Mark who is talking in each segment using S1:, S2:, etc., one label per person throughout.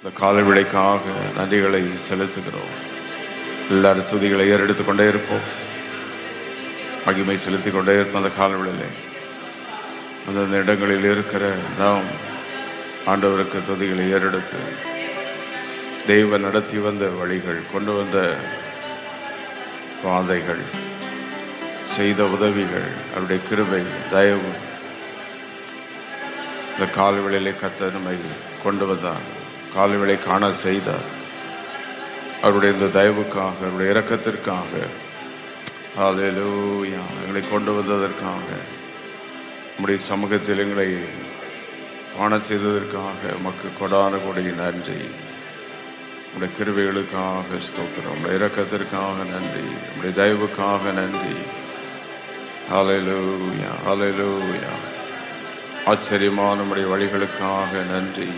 S1: இந்த கால விளைக்காக நன்றிகளை செலுத்துகிறோம். எல்லாரும் துதிகளை ஏறெடுத்து கொண்டே இருப்போம். மகிமை செலுத்தி கொண்டே இருப்போம். அந்த கால விளையிலே அந்தந்த இடங்களில் இருக்கிற நாம் ஆண்டவருக்கு துதிகளை ஏறெடுத்து தெய்வம் நடத்தி வந்த வழிகள், கொண்டு வந்த பாதைகள், செய்த உதவிகள், அவருடைய கிருபை, தயவு, இந்த கால்வெளியிலே கர்த்தர் நம்மை கொண்டு வந்தார். கால்வெளி காண செய்தார். அவருடைய இந்த தயவுக்காக, அவருடைய இரக்கத்திற்காக, ஹல்லேலூயா, எங்களை கொண்டு வந்ததற்காக, நம்முடைய சமூகத்தில் எங்களை காண செய்ததற்காக உமக்கு கொடான கொடி நன்றி. நம்முடைய கிருபைகளுக்காக ஸ்தோத்திரம், நம்முடைய இரக்கத்திற்காக நன்றி, நம்முடைய தயவுக்காக நன்றி. ஹல்லேலூயா, ஹல்லேலூயா. ஆச்சரியமான நம்முடைய வழிகளுக்காக நன்றி,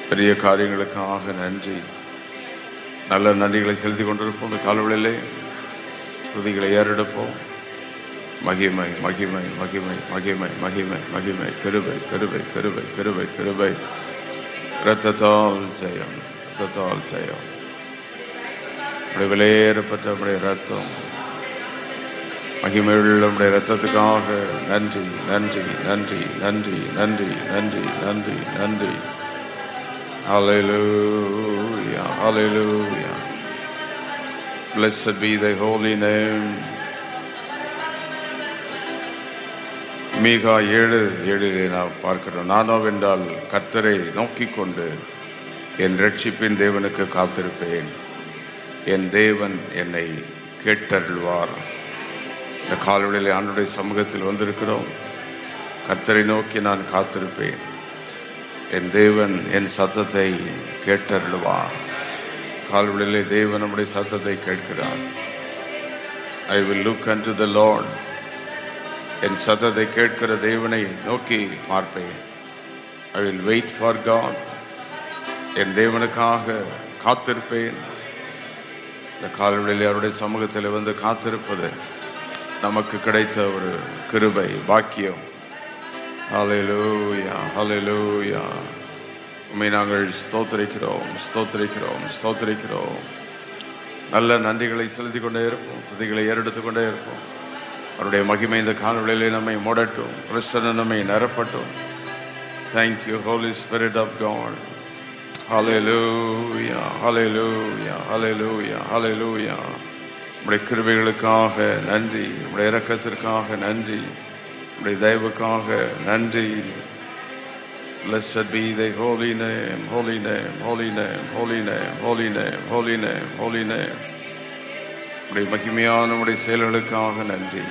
S1: பெரிய காரியங்களுக்காக நன்றி. நல்ல நன்றிகளை செலுத்தி கொண்டிருப்போம். இந்த காலவெளியிலே துதிகளை ஏறெடுப்போம். மகிமை, மகிமை, மகிமை, மகிமை, மகிமை, மகிமை, கிருபை, கிருபை, கிருபை, கிருபை, கிருபை, இரத்தத்தால் ஜெயம், இரத்தத்தால் ஜெயம். நம்முடைய விலையேறப்பட்ட நம்முடைய இரத்தம், மகிமையுள்ள நம்முடைய இரத்தத்துக்காக நன்றி, நன்றி, நன்றி, நன்றி, நன்றி, நன்றி, நன்றி, நன்றி. Hallelujah, hallelujah. Blessed be thy holy name. மீகா 7:7 நாம் பார்க்கிறோம். நானோவென்றால் கர்த்தரை நோக்கி கொண்டு என் ரட்சிப்பின் தேவனுக்கு காத்திருப்பேன், என் தேவன் என்னை கேட்டருள்வார். இந்த காலவெளியிலே ஆண்டவருடைய சமூகத்தில் வந்திருக்கிறோம். கர்த்தரை நோக்கி நான் காத்திருப்பேன், என் தேவன் என் சத்தத்தை கேட்டருள்வார். கால்வெளியிலே தேவன் நம்முடைய சத்தத்தை கேட்கிறார். I will look unto the Lord. என் சத்தத்தை கேட்கிற தேவனை நோக்கி பார்ப்பேன். I will wait for God. என் தேவனுக்காக காத்திருப்பேன். இந்த கால்வெளியிலே அவருடைய சமூகத்தில் வந்து காத்திருப்பது நமக்கு கிடைத்த ஒரு கிருபை, பாக்கியம். ஹல்லேலூயா, ஹல்லேலூயா. உம்மை நாங்கள் ஸ்தோத்திரிக்கிறோம், ஸ்தோத்திரிக்கிறோம், ஸ்தோத்திரிக்கிறோம். நல்ல நன்றிகளை செலுத்தி கொண்டே இருப்போம். துதிகளை ஏறெடுத்து கொண்டே இருப்போம். அவருடைய மகிமை இந்த காலவெளியிலே நம்மை மூடட்டும், பிரசன்னம் நம்மை நிரப்பட்டும். Thank you, Holy Spirit of God. Hallelujah, hallelujah, hallelujah, hallelujah. உம்முடைய கிருபைகளுக்காக நன்றி, உம்முடைய இரக்கத்திற்காக நன்றி, உம்முடைய தயவுக்காக நன்றி. Blessed be thy holy name, holy name, holy name, holy name, holy name, holy name, holy name. உம்முடைய மகிமையான உம்முடைய செயல்களுக்காக நன்றி,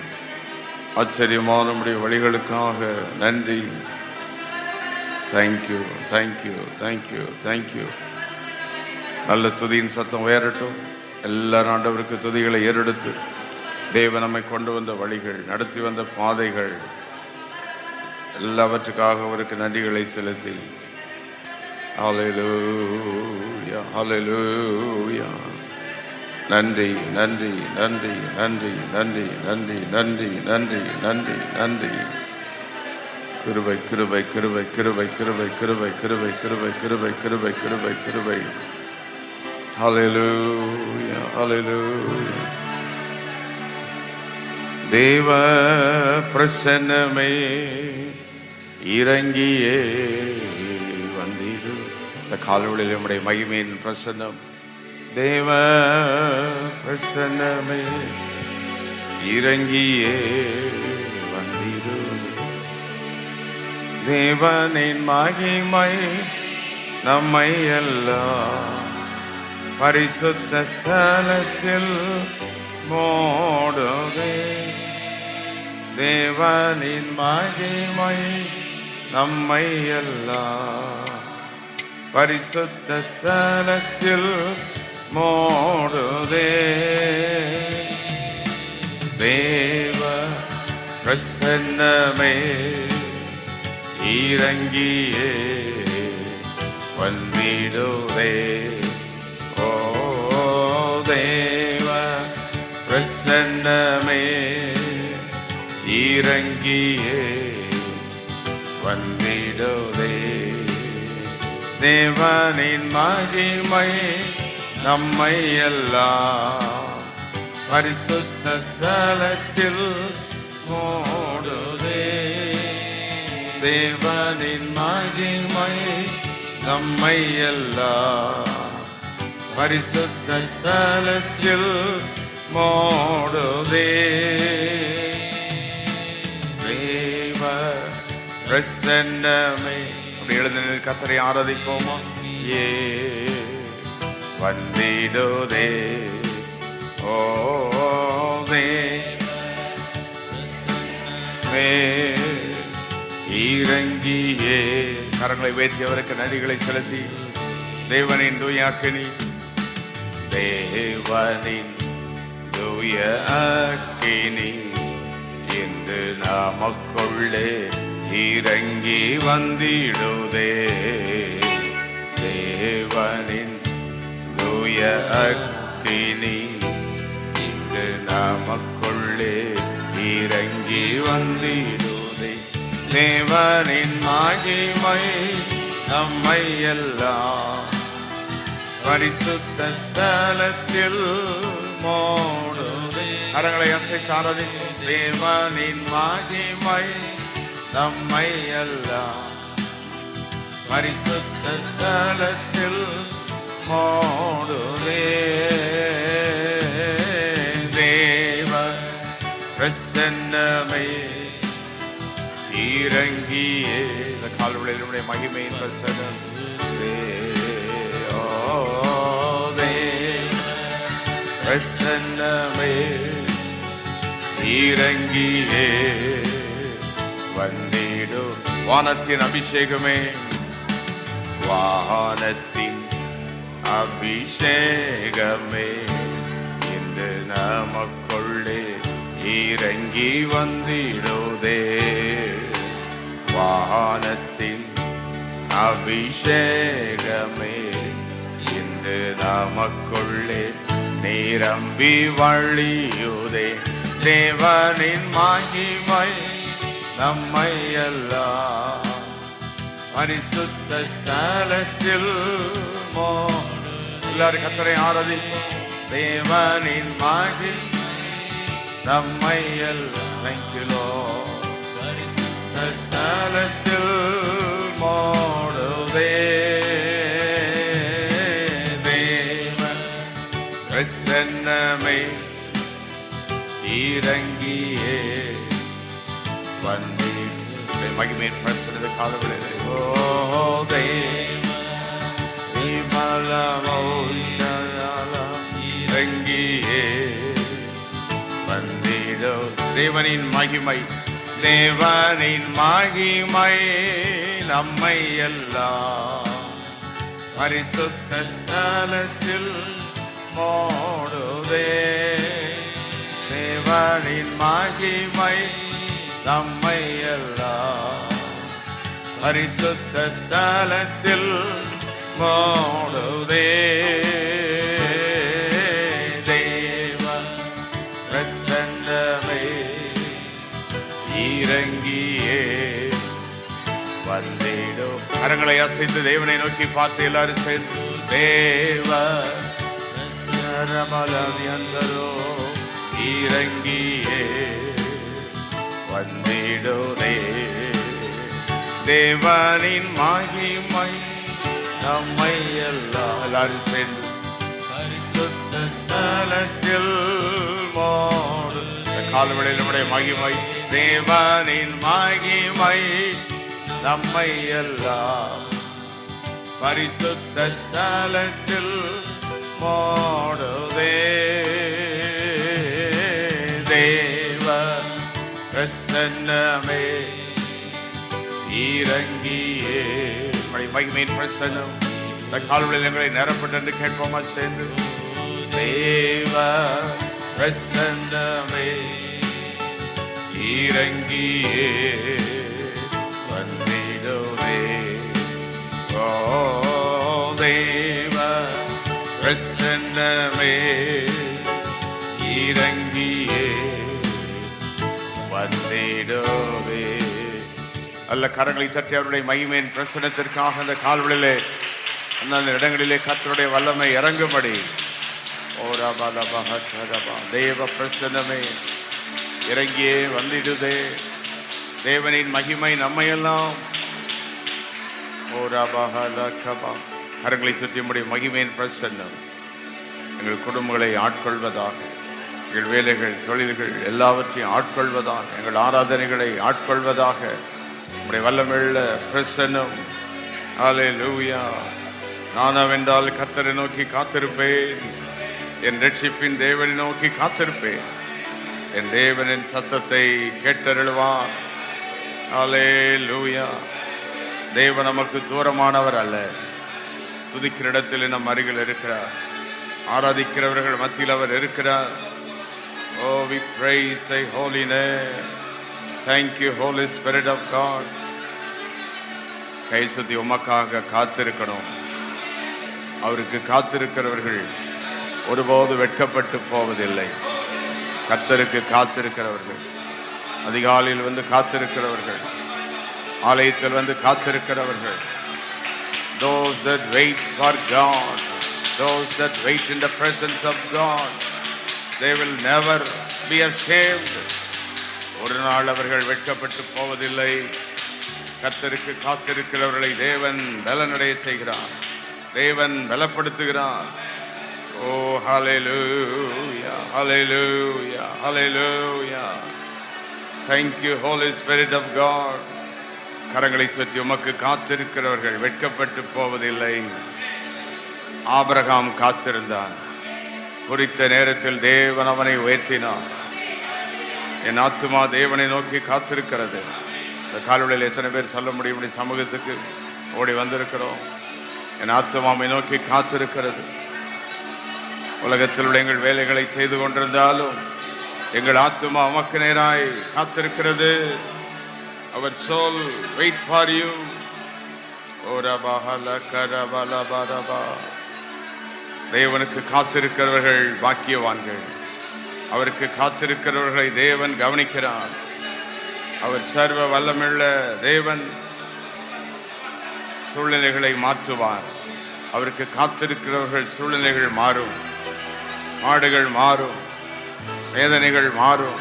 S1: ஆச்சரியமான உம்முடைய வழிகளுக்காக நன்றி. Thank you, thank you, thank you, thank you. நல்ல துதியின் சத்தம் உயரட்டும். எல்லாரும் ஆண்டவருக்கு துதிகளை ஏறெடுத்து தேவன் நம்மை கொண்டு வந்த வழிகள், நடத்தி வந்த பாதைகள் எல்லாவற்றுக்காக அவருக்கு நன்றிகளை செலுத்தி ஹல்லேலூயா, ஹல்லேலூயா. நன்றி, நன்றி, நன்றி, நன்றி, நன்றி, நன்றி, நன்றி, நன்றி, நன்றி, நன்றி. கிருபை, கிருபை, கிருபை, கிருபை, கிருபை, கிருபை, கிருபை, கிருபை, கிருபை, கிருபை, கிருபை, கிருபை. ஹல்லேலூயா, ஹல்லேலூயா. தேவ பிரசன்னமே இறங்கியே வந்தீரு. இந்த காலவெளியில் நம்முடைய மகிமையின் பிரசன்னம். தேவ பிரசன்னமே இறங்கியே வந்தீரு. தேவனின் மகிமை நம்மை எல்லாம் பரிசுத்த ஸ்தலத்தில் மோடுதே. தேவனின் மகிமை நம்மை எல்லாம் பரிசுத்த ஸ்தலத்தில் மோடுதே. தேவ பிரசன்னமே இறங்கியே வந்திடுதே. ஓ தேவ பிரசன்னமே இறங்கியே வந்திடுதே. தேவனின் மகிமை நம்மை எல்லாம் பரிசுத்த ஸ்தலத்தில் மூடுதே. தேவனின் மகிமை நம்மை எல்லாம் பரிசுத்த ஸ்தலத்தில் மூடுதே. தேவ பிரசன்னமே. அப்படி எழுந்த கர்த்தரை ஆராதிப்போமா? ஏ வந்திடுதே ஓ இறங்கியே. கரங்களை உயர்த்தி அவருக்கு நதிகளை செலுத்தி தேவனின் தூய அக்கினி, தேவனின் தூய அக்கினி இன்று நமக்குள்ளே இறங்கி வந்திடுதே. தேவனின் தூய அக்கினி இன்று நமக்குள்ளே இறங்கி வந்திடுதே. தேவனின் மகிமை நம்மை எல்லாம் பரிசுத்த ஸ்தலத்தில் மூடுதே. கரங்களை அசைத்து ஆராதிப்போம். தேவனின் மகிமை நம்மை எல்லாம் பரிசுத்த ஸ்தலத்தில் மூடுதே. தேவ பிரசன்னமே இறங்கியே. இந்த கால்வளையில் நம்முடைய மகிமையின் பிரசன்னம் பிரசன்னமே இறங்கியே வந்திடு. வானத்தின் அபிஷேகமே, வானத்தின் அபிஷேகமே இன்று நமக்குள்ளே இறங்கி வந்திடுதே. வானத்தின் அபிஷேகமே இன்று நமக்குள்ளே நிரம்பி வழியுதே. தேவனின் மகிமை நம்மை எல்லாம் பரிசுத்த ஸ்தலத்தில் எல்லாரும் கர்த்தரை ஆராதிப்போம். தேவனின் மகிமை நம்மை எல்லாம் பரிசுத்த ஸ்தலத்தில் மூடுதே. தேவன் பிரசன்னமே இறங்கியே வந்தே. மகிமை பிரசன்னத காலவளையிலே ஓ இறங்கியே வந்திடோ. தேவனின் மகிமை, தேவனின் மகிமை நம்மை எல்லாம் பரிசுத்த ஸ்தலத்தில் மூடுதே. தேவனின் மகிமை நம்மை எல்லாம் பரிசுத்த ஸ்தலத்தில் மூடுதே. தேவ பிரசன்னமே இறங்கியே வந்திடும். கரங்களை அசைத்து தேவனை நோக்கி பார்த்து எல்லாரும் சேர்ந்து தேவ பிரசன்னமலோ இறங்கியே வந்திடுதே. தேவனின் மகிமை நம்மை எல்லாரும் சேர்ந்து பரிசுத்த ஸ்தலத்தில் மூடு. காலவெளியில் நம்முடைய மகிமை, தேவனின் மகிமை நம்மை எல்லாம் பரிசுத்த ஸ்தலத்தில் மூடுதே. தேவ பிரசன்னமே இறங்கியே. மகிமையின் பிரசன்னம் இந்த கால்வளையில் எங்களை நிரப்பட்டு என்று கேட்போமா சேர்ந்து? தேவ பிரசன்னமே இறங்கியே வந்திடுவே. ஓ தேவ பிரசன்னமே இறங்கியே வந்திடுவே. அல்ல கரங்களை தட்டி அவருடைய மகிமையின் பிரசன்னத்திற்காக அந்த கால்வளையிலே அந்தந்த இடங்களிலே கர்த்தருடைய வல்லமை இறங்கும்படி தேவ பிரசன்னமே இறங்கியே வந்திடுதே. தேவனின் மகிமை நம்மையெல்லாம் கரங்களை சுற்றி முடிய மகிமையின் பிரசன்னம் எங்கள் குடும்பங்களை ஆட்கொள்வதாக, எங்கள் வேலைகள் தொழில்கள் எல்லாவற்றையும் ஆட்கொள்வதாக, எங்கள் ஆராதனைகளை ஆட்கொள்வதாக நம்முடைய வல்லமையுள்ள பிரசன்னம். ஹல்லேலூயா. நானவென்றால் கர்த்தரை நோக்கி காத்திருப்பேன், என் ரட்சிப்பின் தேவனை நோக்கி காத்திருப்பேன், என் தேவனின் சத்தத்தை கேட்டருளுவான். ஹல்லேலூயா. தேவன் நமக்கு தூரமானவர் அல்ல, துதிக்கிற இடத்தில் நம் அருகில் இருக்கிறார், ஆராதிக்கிறவர்கள் மத்தியில் அவர் இருக்கிறார். Oh, we praise thy holy name. Thank you, Holy Spirit of God. கை சுத்தி உமக்காக காத்திருக்கணும். அவருக்கு காத்திருக்கிறவர்கள் ஒருபோது வெட்கப்பட்டு போவதில்லை. கர்த்தருக்கு காத்திருக்கிறவர்கள், அதிகாலையில் வந்து காத்திருக்கிறவர்கள், ஆலயத்தில் வந்து காத்திருக்கிறவர்கள், those that wait for God, those that wait in the presence of God, they will never be ashamed. ஒரு நாள் அவர்கள் வெட்கப்பட்டு போவதில்லை. கர்த்தருக்கு காத்திருக்கிறவர்களை தேவன் பலனடைய செய்கிறார், தேவன் பலப்படுத்துகிறார். ஓ ஹல்லேலூயா, ஹல்லேலூயா, ஹல்லேலூயா. Thank you, Holy Spirit of God. கரங்களை சுற்றி உமக்கு காத்திருக்கிறவர்கள் வெட்கப்பட்டு போவதில்லை. ஆபிரகாம் காத்திருந்தான், குறித்த நேரத்தில் தேவன் அவனை உயர்த்தினார். என் ஆத்துமா தேவனை நோக்கி காத்திருக்கிறது. இந்த காலவெளியில் எத்தனை பேர் சொல்ல முடியும்? சமூகத்துக்கு ஓடி வந்திருக்கிறோம். என் ஆத்துமாவை நோக்கி காத்திருக்கிறது. உலகத்தில் உள்ள எங்கள் வேலைகளை செய்து கொண்டிருந்தாலும் எங்கள் ஆத்துமா உமக்கு நேராய் காத்திருக்கிறது. Our soul wait for you. தேவனுக்கு காத்திருக்கிறவர்கள் பாக்கியவான்கள். அவருக்கு காத்திருக்கிறவர்களை தேவன் கவனிக்கிறார். அவர் சர்வ வல்லமுள்ள தேவன், சூழ்நிலைகளை மாற்றுவார். அவருக்கு காத்திருக்கிறவர்கள் சூழ்நிலைகள் மாறும், பாடுகள் மாறும், வேதனைகள் மாறும்,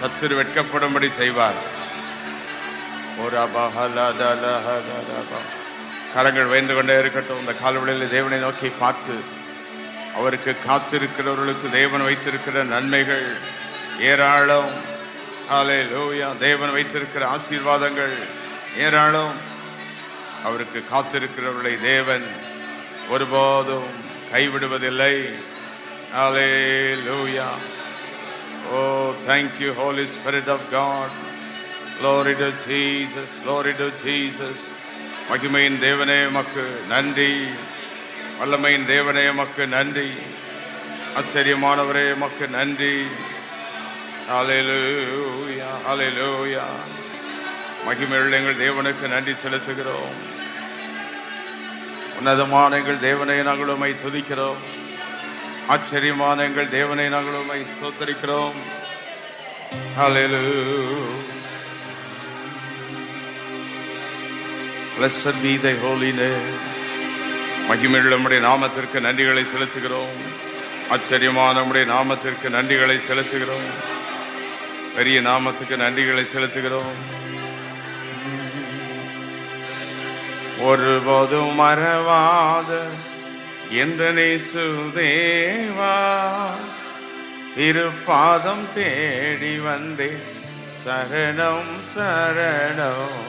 S1: சத்துரு வெட்கப்படும்படி செய்வார். கரங்கள் வைந்து கொண்டே இருக்கட்டும். இந்த காலவெளியில் தேவனை நோக்கி பார்த்து, அவருக்கு காத்திருக்கிறவர்களுக்கு தேவன் வைத்திருக்கிற நன்மைகள் ஏராளம். ஹல்லேலூயா. தேவன் வைத்திருக்கிற ஆசீர்வாதங்கள் ஏராளம். அவருக்கு காத்திருக்கிறவர்களை தேவன் ஒருபோதும் கைவிடுவதில்லை. ஹல்லேலூயா. Oh, thank you, Holy Spirit of God. Glory to Jesus, glory to Jesus. மகிமையின் தேவனே உமக்கு நன்றி, வல்லமையின் தேவனே உமக்கு நன்றி, ஆச்சரியமானவரே உமக்கு நன்றி. ஹல்லேலூயா, ஹல்லேலூயா. மகிமையுள்ள எங்கள் தேவனுக்கு நன்றி செலுத்துகிறோம். உன்னதமான எங்கள் தேவனை நாங்கள் உம்மை துதிக்கிறோம். ஆச்சரியமான எங்கள் தேவனை நாங்கள் உம்மை ஸ்தோத்திரிக்கிறோம். ஹல்லேலூயா. Blessed be thy holy name. மகிமையுள்ள நம்முடைய நாமத்திற்கு நன்றிகளை செலுத்துகிறோம். ஆச்சரியமான நம்முடைய நாமத்திற்கு நன்றிகளை செலுத்துகிறோம். பெரிய நாமத்துக்கு நன்றிகளை செலுத்துகிறோம். ஒருபோதும் மறவாத என்ற நேசு தேவா, திருப்பாதம் தேடி வந்தேன், சரணம் சரணம்.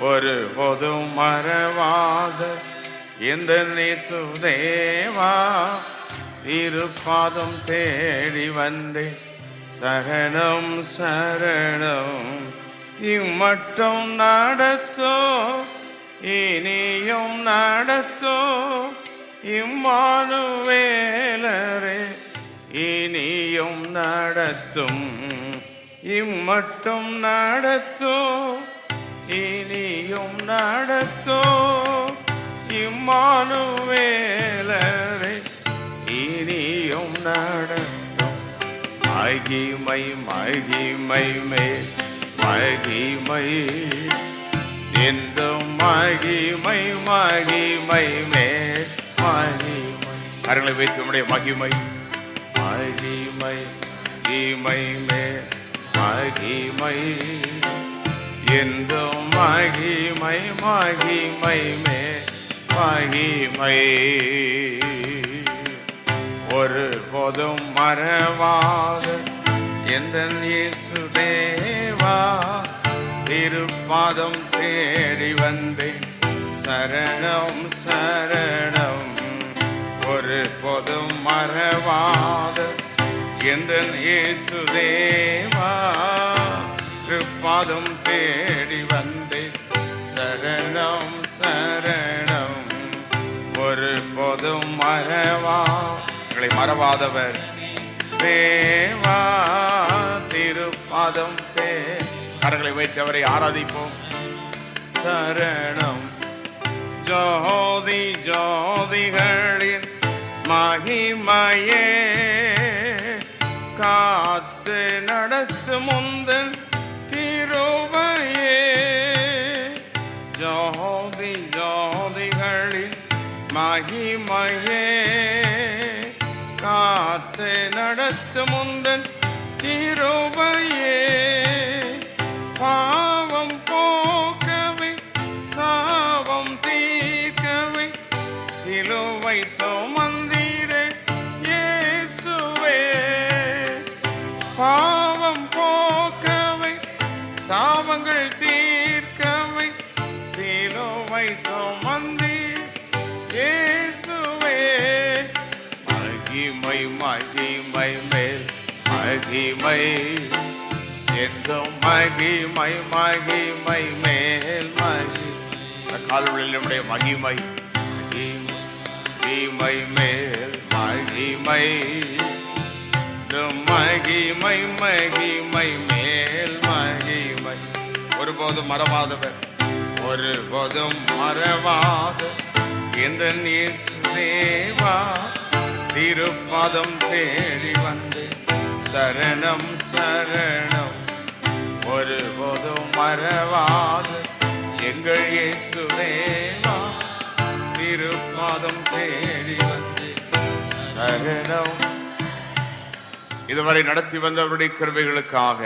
S1: ஒருபோதும் மறவாத எந்த நேசு தேவா, திருப்பாதம் தேடி வந்தேன், சரணம் சரணம். இம்மட்டும் நடத்தோ, இனியும் நடத்தோ, இம்மானுவேலரே இனியும் நடத்தும். இம்மட்டும் நடத்தோ, இனியும் நடத்தோ, இம்மானுவேலரே இனியும் நடத்தும். மகிமை மகிமை மேல் மகிமை, என்றும் மகிமை மகிமை மேல் மகிமை. கரங்களை வைத்து நம்முடைய மகிமை மகிமை மகிமை மேல் மகிமை என்றும் மகிமை மகிமை மேல் மகிமை. ஒரு போதும் மறவாத எந்தன் இயேசு தேவா, திருப்பாதம் தேடி வந்தேன் சரணம் சரணம். ஒரு போதும் மறவாத எந்தன் இயேசு தேவா, திருப்பாதம் தேடி வந்தேன் சரணம் சரணம். ஒரு போதும் மறவாதவர் தேவா, திருப்பாதம் கரங்களை வைத்து அவரை ஆராதிப்போம். சரணம். ஜோதி ஜோதிகளின் மகிமையே, காத்து நடத்து முந்தன் கிருபையே. ஜோதி ஜோதிகளின் மகிமையே, காத்து நடத்து முந்தன் கிருபையே. பாவம் போக்கவே சாபம் தீர்க்கவே சிலுவை சுமந்தீரே இயேசுவே. பாவம் போக்கவே சாபங்கள் தீர்க்கவே சிலுவை சுமந்தீர் இயேசுவே. மகிமை மகிமை மேல் மகிமை என்றும் மகிமை மகிமை மேல் மகிமை. கால்களில் நம்முடைய மகிமை மகிமை மேல் மகிமை மகிமை மகிமை மேல் மகிமை. ஒருபோதும் மறவாதவர், ஒருபோதும் மறவாத இந்த தேவா, திருப்பாதம் தேடி வந்து சரணம் சரணம். ஒருபோதும் மறவாத எங்கள் இயேசு தேவா, திருப்பாதம் தேடி வந்து சரணம். இதுவரை நடத்தி வந்தவருடைய கிருபைகளுக்காக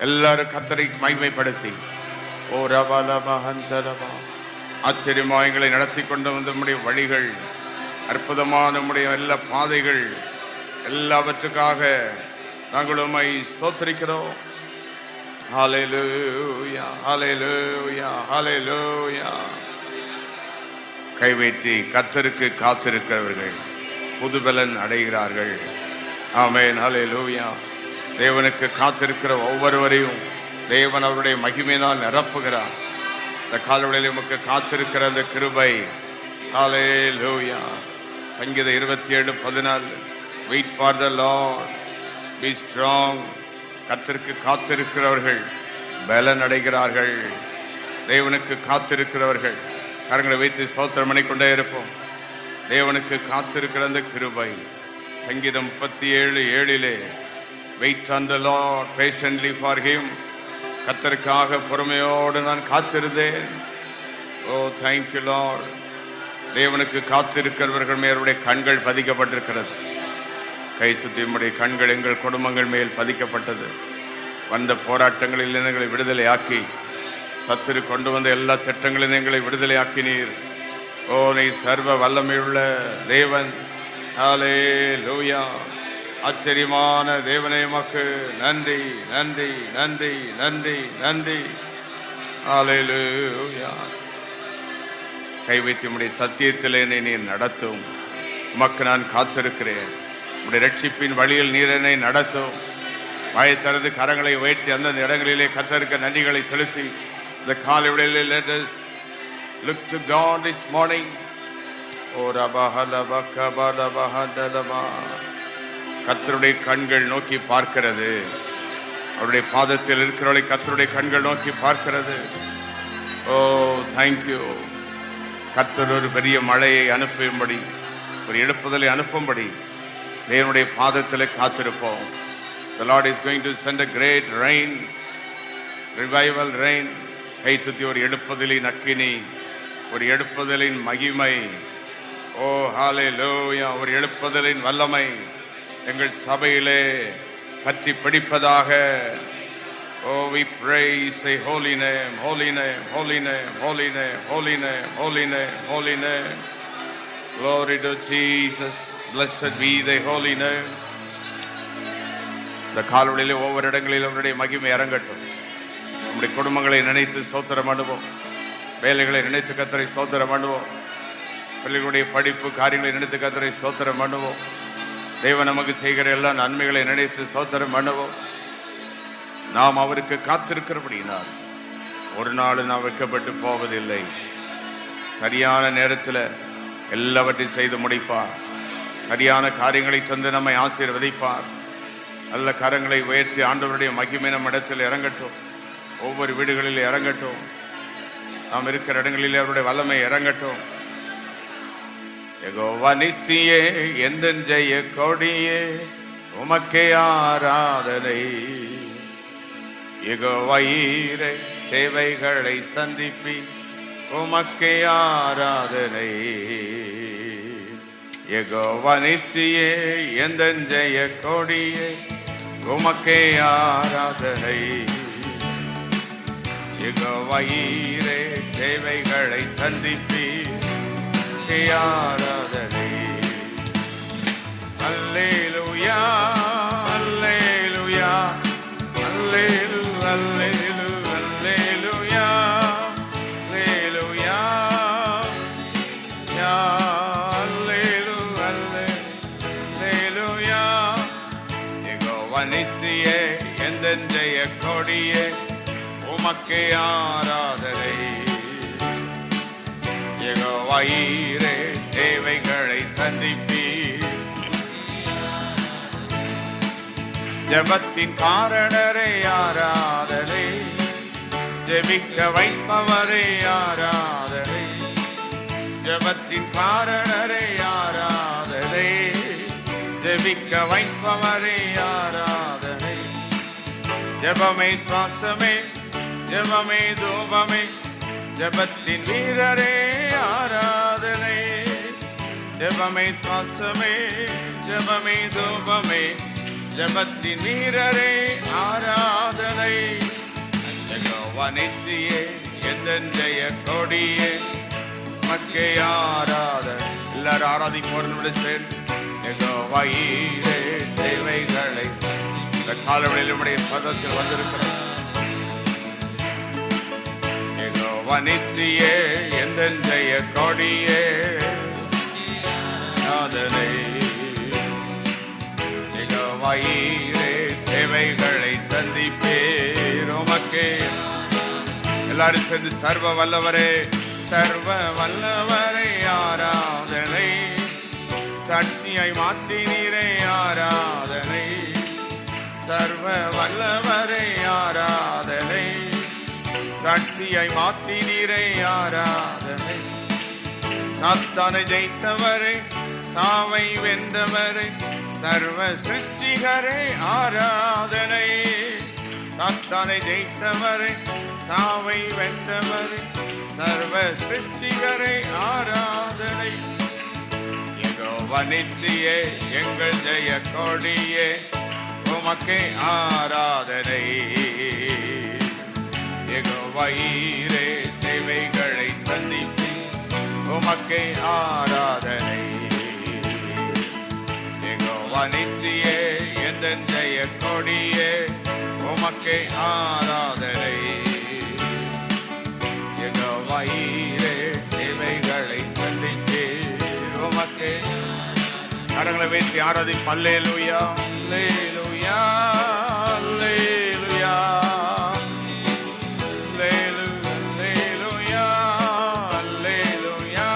S1: எல்லாரும் கர்த்தரை மகிமைப்படுத்தி ஓ ரபலபஹந்தரபா, ஆச்சரியமா எங்களை நடத்தி கொண்டு வந்த நம்முடைய வழிகள், அற்புதமான நம்முடைய எல்லா பாதைகள் எல்லாவற்றுக்காக நாங்கள் உம்மை ஸ்தோத்திரிக்கிறோம். ஹல்லேலூயா ஹல்லேலூயா ஹல்லேலூயா. கைவைத்தி கர்த்தருக்கு காத்திருக்கிறவர்கள் புதுபலன் அடைகிறார்கள். ஆமென் ஹல்லேலூயா. தேவனுக்கு காத்திருக்கிற ஒவ்வொருவரையும் தேவன் அவருடைய மகிமையினால் நிரப்புகிறார். இந்த காலவெளியில் உமக்கு காத்திருக்கிற அந்த கிருபை. ஹல்லேலூயா. சங்கீதம் 27:14 wait for the Lord, be strong. கர்த்தருக்கு காத்திருக்கிறவர்கள் பலன் அடைகிறார்கள். தேவனுக்கு காத்திருக்கிறவர்கள் கரங்களை வைத்து ஸ்தோத்திரம் பண்ணிக்கொண்டே இருப்போம். தேவனுக்கு காத்திருக்கிற அந்த கிருபை. சங்கீதம் 37:7 wait on the Lord patiently for him. கர்த்தருக்காக பொறுமையோடு நான் காத்திருந்தேன். Oh thank you Lord. தேவனுக்கு காத்திருக்கிறவர்கள் மேலுடைய கண்கள் பதிக்கப்பட்டிருக்கிறது. கை சுத்தி நம்முடைய கண்கள் எங்கள் குடும்பங்கள் மேல் பதிக்கப்பட்டது. வந்த போராட்டங்களில் எங்களை விடுதலை ஆக்கி, சத்துரு கொண்டு வந்த எல்லா திட்டங்களிலும் எங்களை விடுதலை ஆக்கினீர். ஓ நீ சர்வ வல்லமையுள்ள தேவன். ஹல்லேலூயா. ஆச்சரியமான தேவனே உமக்கு நன்றி நன்றி நன்றி நன்றி நன்றி. ஹல்லேலூயா. கை வைத்து உம்முடைய சத்தியத்தில் என்னை நீர் நடத்தும். உமக்கு நான் காத்திருக்கிறேன். உம்முடைய ரட்சிப்பின் வழியில் நீர் என்னை நடத்தும். வாயை திறந்து கரங்களை உயர்த்தி அந்தந்த இடங்களிலே கர்த்தருக்கு நன்றிகளை செலுத்தி இந்த காலை வேளையிலே let us look to God this morning. ஓ ரபஹலப கபலபஹதலபா. கர்த்தருடைய கண்கள் நோக்கி பார்க்கிறது. அவருடைய பாதத்தில் இருக்கிறவளை கர்த்தருடைய கண்கள் நோக்கி பார்க்கிறது. ஓ தேங்க்யூ. கர்த்தர் ஒரு பெரிய மழையை அனுப்பும்படி, ஒரு எழுப்புதலை அனுப்பும்படி தேவனுடைய பாதத்தில் காத்திருப்போம். The Lord is going to send a great rain, revival rain. கை சுத்தி ஒரு எழுப்புதலின் அக்கினி, ஒரு எழுப்புதலின் மகிமை, ஓ ஹல்லேலூயா, ஒரு எழுப்புதலின் வல்லமை எங்கள் சபையிலே பற்றி பிடிப்பதாக. Oh, we praise the holy name, holy name, holy name, holy name, holy name, holy name, holy name. Glory to Jesus. Blessed be the holy name. இந்த காலவெளியிலே ஒவ்வொரு இடங்களில் அவருடைய மகிமை இறங்கட்டும். நம்முடைய குடும்பங்களை நினைத்து ஸ்தோத்திரம் பண்ணுவோம். வேலைகளை நினைத்து கர்த்தரை ஸ்தோத்திரம் பண்ணுவோம். பிள்ளைகளுடைய படிப்பு காரியங்களை நினைத்து கர்த்தரை ஸ்தோத்திரம் பண்ணுவோம். தேவன் நமக்கு செய்கிற எல்லா நன்மைகளை நினைத்து ஸ்தோத்திரம் பண்ணுவோம். நாம் அவருக்கு காத்திருக்கிறபடியினால் ஒரு நாள் நாம் வைக்கப்பட்டு போவதில்லை. சரியான நேரத்தில் எல்லாவற்றையும் செய்து முடிப்பார். சரியான காரியங்களை தந்து நம்மை ஆசீர்வதிப்பார். நல்ல கரங்களை உயர்த்தி ஆண்டவருடைய மகிமை நம் இடத்தில் இறங்கட்டும். ஒவ்வொரு வீடுகளில் இறங்கட்டும். நாம் இருக்கிற இடங்களில் அவருடைய வல்லமை இறங்கட்டும். யெகோவா நிசியே, எந்தன் ஜெய கொடியே, உமக்கே ஆராதனை. யெகோவா ஈரே, தேவைகளை சந்திப்பி, உமக்கே ஆராதனை. யெகோவா நிசியே, எந்தன் ஜெய கொடியே, உமக்கே ஆராதனை. யெகோவா ஈரே, தேவைகளை சந்திப்பி, ஆராதனை. அல்லேலூயா, அல்லேலூயா, அல்லேலூ, அல்லேலூ, அல்லேலூயா, அல்லேலூயா, யா, அல்லேலூ, அல்லேலூயா. யெகோவா நிசியே, எந்தன் ஜெய கொடியே, உமக்கே ஆராதனை. யெகோவா ஈரே, தேவைகளை சந்திப்பி, ஜெபத்தின் காரணரே ஆராதனை. ஜெபிக்க வைப்பவரே ஆராதனை. ஜெபத்தின் காரணரே ஆராதனை. ஜெபிக்க வைப்பவரே ஆராதனை. ஜெபமே சுவாசமே, ஜெபமே தூபமே, ஜெபத்தின் வீரரே ஆராதனை. ஜெபமே சுவாசமே, ஜெபமே தூபமே, ஜெபத்தின் வீரரே ஆராதனை. யெகோவா நிசியே, எந்தன் ஜெய கொடியே, உமக்கே ஆராதனை. எல்லாரும் ஆராதிப்போடு சேர்ந்து யெகோவா ஈரே, தேவைகளை இந்த காலவெளியில் நம்முடைய பதத்தில் வந்திருக்கிறோம். யெகோவா நிசியே, எந்தன் ஜெய கொடியே, ஆராதனை. யெகோவா ஈரே, தேவைகளை சந்திப்பீர், உமக்கே. எல்லாரும் சேர்ந்து சர்வ வல்லவரே, சர்வ வல்லவரே ஆராதனை. சாட்சியை மாற்றினீரே ஆராதனை. சர்வ வல்லவரே ஆராதனை. சாட்சியை மாற்றினீரே ஆராதனை. சாத்தானை ஜெயித்தவரே, சாவை வென்றவரே, சர்வ சிருஷ்டிகரே ஆராதனை. சாத்தானை ஜெயித்தவரே, சாவை வென்றவரே, சர்வ சிருஷ்டிகரே ஆராதனை. யெகோவா நிசியே, எங்கள் ஜெய கொடியே, உமக்கே ஆராதனை. யெகோவா ஈரே, தேவைகளை சந்திப்பி, உமக்கே ஆராதனை. யெகோவா நிசியே, எந்தன் ஜெய கொடியே, உமக்கே ஆராதனை. யெகோவா ஈரே, தேவைகளை சந்திப்பி, உமக்கே. கரங்களை வைத்து ஆராதிப்போம். அல்லேலூயா, அல்லேலூயா, அல்லேலூயா, அல்லேலூயா, அல்லேலூயா,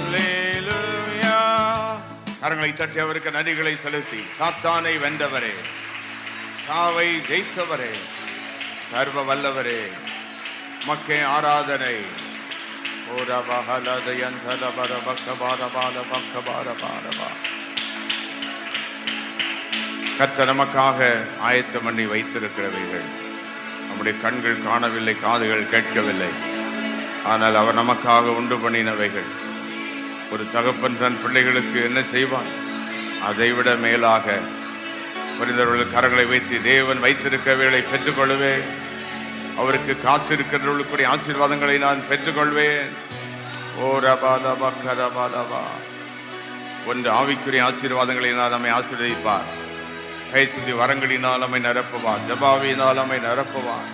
S1: அல்லேலூயா. கரங்களை தட்டி அவருக்கு நன்றிகளை செலுத்தி, சாத்தானை வென்றவரே, சாவை ஜெயித்தவரே, சர்வ வல்லவரே, மக்கே ஆராதனை. கர்த்தர் நமக்காக ஆயத்தம் பண்ணி வைத்திருக்கிறவைகள் நம்முடைய கண்கள் காணவில்லை, காதுகள் கேட்கவில்லை. ஆனால் அவர் நமக்காக உண்டு பண்ணினவைகள். ஒரு தகப்பன் தன் பிள்ளைகளுக்கு என்ன செய்வான்? அதைவிட மேலாக புரிந்தவர்கள் கரங்களை வைத்து தேவன் வைத்திருக்கவைகளை பெற்றுக்கொள்வேன். அவருக்கு காத்திருக்கிறவர்களுக்குரிய ஆசீர்வாதங்களை நான் பெற்றுக்கொள்வேன். ஓ ரபாதபா கரபாதபா. ஒன்று, ஆவிக்குரிய ஆசீர்வாதங்களை நான் நம்மை ஆசீர்வதிப்பார். கை சுத்தி வரங்களினால் நம்மை நிரப்புவார். ஜபாவினால் நம்மை நிரப்புவார்.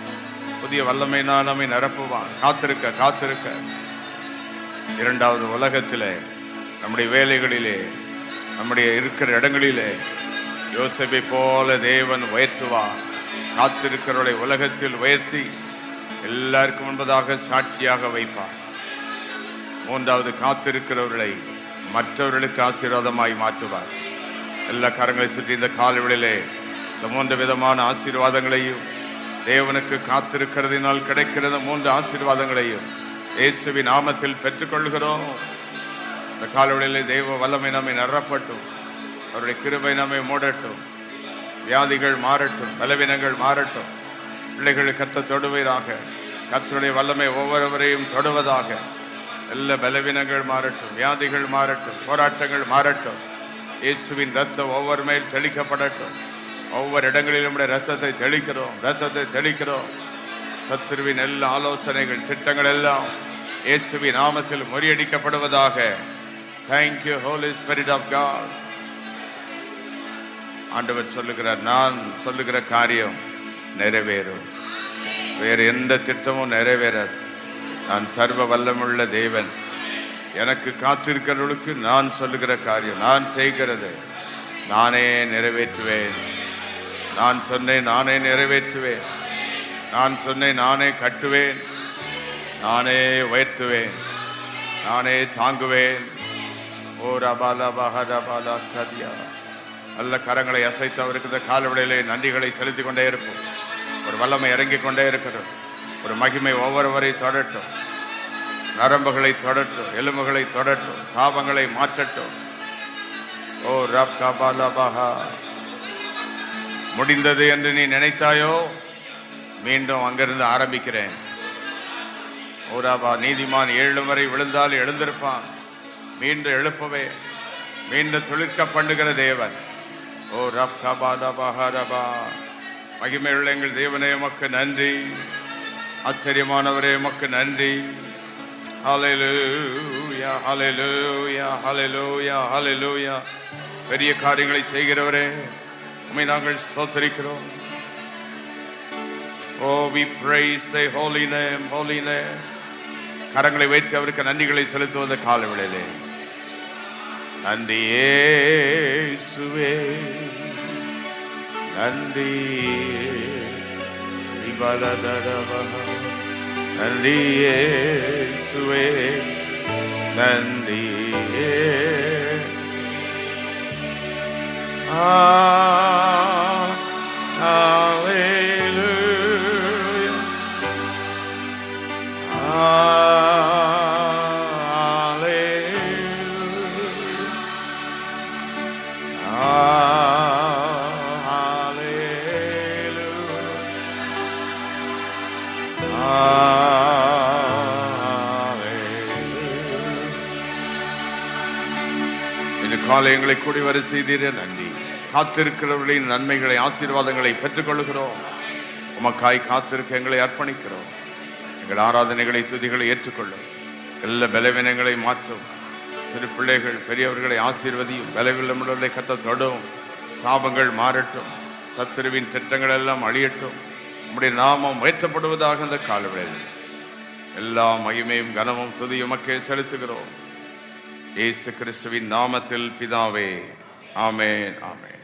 S1: புதிய வல்லமையினால் நம்மை நிரப்புவார். காத்திருக்க காத்திருக்க. இரண்டாவது, உலகத்திலே நம்முடைய வேலைகளிலே நம்முடைய இருக்கிற இடங்களிலே யோசேப்பை போல தேவன் உயர்த்துவார். காத்திருக்கிறவர்களை உலகத்தில் உயர்த்தி எல்லாருக்கும் முன்பதாக சாட்சியாக வைப்பார். மூன்றாவது, காத்திருக்கிறவர்களை மற்றவர்களுக்கு ஆசீர்வாதமாய் மாற்றுவார். எல்லா கரங்களை சுற்றி இந்த காலவெளியிலே இந்த 3 விதமான ஆசீர்வாதங்களையும், தேவனுக்கு காத்திருக்கிறதினால் கிடைக்கிறது 3 ஆசீர்வாதங்களையும் இயேசுவின் நாமத்தில் பெற்றுக்கொள்கிறோம். இந்த காலவெளியிலே தேவ வல்லமை நம்மை நிரப்பட்டும். அவருடைய கிருபை நம்மை மூடட்டும். வியாதிகள் மாறட்டும், பலவீனங்கள் மாறட்டும். பிள்ளைகள் கர்த்தர் தொடுவீராக. கர்த்தருடைய வல்லமை ஒவ்வொருவரையும் தொடுவதாக. எல்லா பலவீனங்கள் மாறட்டும், வியாதிகள் மாறட்டும், போராட்டங்கள் மாறட்டும். இயேசுவின் ரத்தம் ஒவ்வொரு மேல் தெளிக்கப்படட்டும். ஒவ்வொரு இடங்களிலும் ரத்தத்தை தெளிக்கிறோம், ரத்தத்தை தெளிக்கிறோம். சத்துருவின் எல்லா ஆலோசனைகள், திட்டங்கள் எல்லாம் இயேசுவின் நாமத்தில் முறியடிக்கப்படுவதாக. Thank you, Holy Spirit of God. ஆண்டவர் சொல்லுகிறார், நான் சொல்லுகிற காரியம் நிறைவேறும். வேறு எந்த திட்டமும் நிறைவேறாது. நான் சர்வ வல்லமுள்ள தேவன். எனக்கு காத்திருக்கிறவர்களுக்கு நான் சொல்லுகிற காரியம், நான் செய்கிறது நானே நிறைவேற்றுவேன். நான் சொன்னேன் நானே நிறைவேற்றுவேன். நான் சொன்னேன் நானே கட்டுவேன், நானே உயர்த்துவேன், நானே தாங்குவேன். ஓ ரபாலா பஹரபாலா கதியா. நல்ல கரங்களை அசைத்து அவருக்கு இந்த காலவெளியிலே நன்றிகளை செலுத்தி கொண்டே இருப்போம். ஒரு வல்லமை இறங்கிக் கொண்டே இருக்கிறோம். ஒரு மகிமை ஒவ்வொருவரை தொடட்டும். நரம்புகளை தொடட்டும், எலும்புகளை தொடட்டும், சாபங்களை மாற்றட்டும். ஓ ரப் கபாலபஹா. முடிந்தது என்று நீ நினைத்தாயோ, மீண்டும் அங்கிருந்து ஆரம்பிக்கிறேன். ஓராபா. நீதிமான் 7 வரை விழுந்தால் எழுந்திருப்பான். மீண்டும் எழுப்பவே, மீண்டும் துளிர்க்க பண்ணுகிற தேவன். ஓ ரப் கபாலபஹரபா. மகிமையுள்ள எங்கள் தேவனே உமக்கு நன்றி. ஆச்சரியமானவரே உமக்கு நன்றி. ஹல்லேலூயா, ஹல்லேலூயா, ஹல்லேலூயா, ஹல்லேலூயா. பெரிய காரியங்களை செய்கிறவரே உம்மை நாங்கள் ஸ்தோத்திரிக்கிறோம். Oh, we praise thy holy name, holy name. கரங்களை வைத்து அவருக்கு நன்றிகளை செலுத்துவத காலவேளையிலே. நன்றி இயேசுவே, நன்றி நன்றி இயேசுவே, நன்றி. எங்களை கூடி வர செய்தீரே நன்றி. காத்திருக்கிறவர்களின் நன்மைகளை, ஆசீர்வாதங்களை பெற்றுக்கொள்கிறோம். உமக்காய் காத்திருக்க எங்களை அர்ப்பணிக்கிறோம். எங்கள் ஆராதனைகளை, துதிகளை ஏற்றுக்கொள்ளும். எல்லா பலவீனங்களை மாற்றும். சிறு பிள்ளைகள், பெரியவர்களை ஆசீர்வதியும். பலவீனமுள்ளவர்களை கர்த்தர் தொடும். சாபங்கள் மாறட்டும். சத்துருவின் திட்டங்கள் எல்லாம் அழியட்டும். நம்முடைய நாமம் உயர்த்தப்படுவதாக இந்த காலவேளையில் எல்லா மகிமையும் கனமும் துதியும் உமக்கே செலுத்துகிறோம். இயேசு கிறிஸ்துவின் நாமத்தில் பிதாவே, ஆமென், ஆமென்.